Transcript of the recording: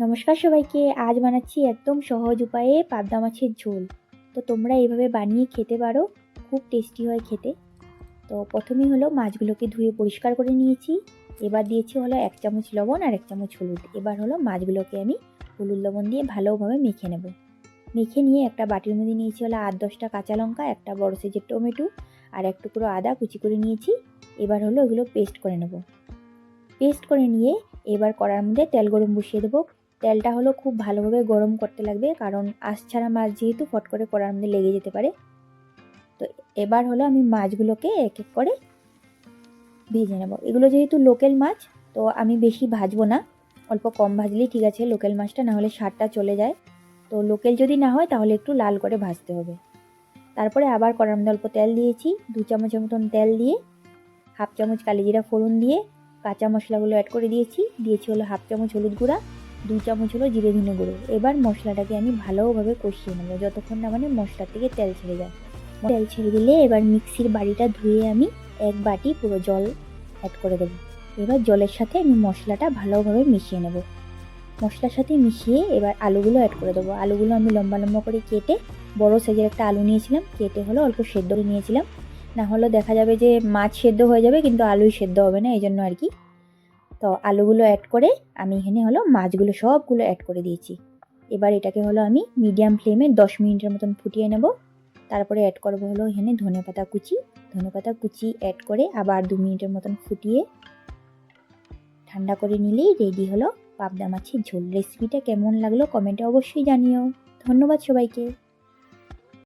নমস্কার সবাইকে। আজ বানাচ্ছি একদম সহজ উপায়ে পাবদা মাছের ঝোল। তো তোমরা এইভাবে বানিয়ে খেতে পারো, খুব টেস্টি হয় খেতে। তো প্রথমেই হলো মাছগুলোকে ধুয়ে পরিষ্কার করে নিয়েছি। এবার দিয়েছি হলো 1 চামচ লবণ আর 1 চামচ হলুদ। এবার হলো মাছগুলোকে আমি হলুদ লবণ দিয়ে ভালোভাবে মেখে নেব। মেখে নিয়ে একটা বাটির মধ্যে নিয়েছি হলো 8-10টা কাঁচা লঙ্কা, একটা বড় সাইজের টমেটো আর এক টুকরো আদা কুচি করে নিয়েছি। এবার হলো এগুলো পেস্ট করে নেব। পেস্ট করে নিয়ে এবার কড়ার মধ্যে তেল গরম বসিয়ে দেবো। তেলটা হলো খুব ভালোভাবে গরম করতে লাগবে, কারণ আঁশ ছাড়া মাছ যেহেতু ফট করে কড়ার মধ্যে লেগে যেতে পারে। তো এবার হলো আমি মাছগুলোকে এক এক করে ভেজে নেব। এগুলো যেহেতু লোকাল মাছ, তো আমি বেশি ভাজবো না, অল্প কম ভাজলেই ঠিক আছে লোকাল মাছটা, না হলে স্বাদটা চলে যায়। তো লোকাল যদি না হয় তাহলে একটু লাল করে ভাজতে হবে। তারপরে আবার কড়ার মধ্যে অল্প তেল দিয়েছি, 2 চামচের মতন তেল দিয়ে 1/2 চামচ কালিজিরা ফোড়ন দিয়ে কাঁচা মশলাগুলো অ্যাড করে দিয়েছি হলো 1/2 চামচ হলুদ গুঁড়া, 2 চামচ হলো জিরে ধনে গুঁড়ো। এবার মশলাটাকে আমি ভালোভাবে কষিয়ে নেবো যতক্ষণ না মানে মশলা থেকে তেল ছেড়ে যায়। তেল ছেড়ে দিলে এবার মিক্সির বাটিটা ধুয়ে আমি 1 বাটি পুরো জল অ্যাড করে দেবো। এবার জলের সাথে আমি মশলাটা ভালোভাবে মিশিয়ে নেব। মশলার সাথে মিশিয়ে এবার আলুগুলো অ্যাড করে দেবো। আলুগুলো আমি লম্বা লম্বা করে কেটে, বড় সাইজের একটা আলু নিয়েছিলাম, কেটে হলো অল্প সেদ্ধ করে নিয়েছিলাম। না হলে দেখা যাবে যে মাছ সেদ্ধ হয়ে যাবে কিন্তু আলুই সেদ্ধ হবে না, এই জন্য আর কি। তো আলুগুলো অ্যাড করে আমি এখানে হলো মাছগুলো সবগুলো অ্যাড করে দিয়েছি। এবার এটাকে হলো আমি মিডিয়াম ফ্লেমে 10 মিনিটের মতন ফুটিয়ে নেব। তারপরে অ্যাড করবো হলো এখানে ধনেপাতা কুচি অ্যাড করে আবার 2 মিনিটের মতন ফুটিয়ে ঠান্ডা করে নিলেই রেডি হলো পাবদা মাছের ঝোল। রেসিপিটা কেমন লাগলো কমেন্টে অবশ্যই জানিও। ধন্যবাদ সবাইকে।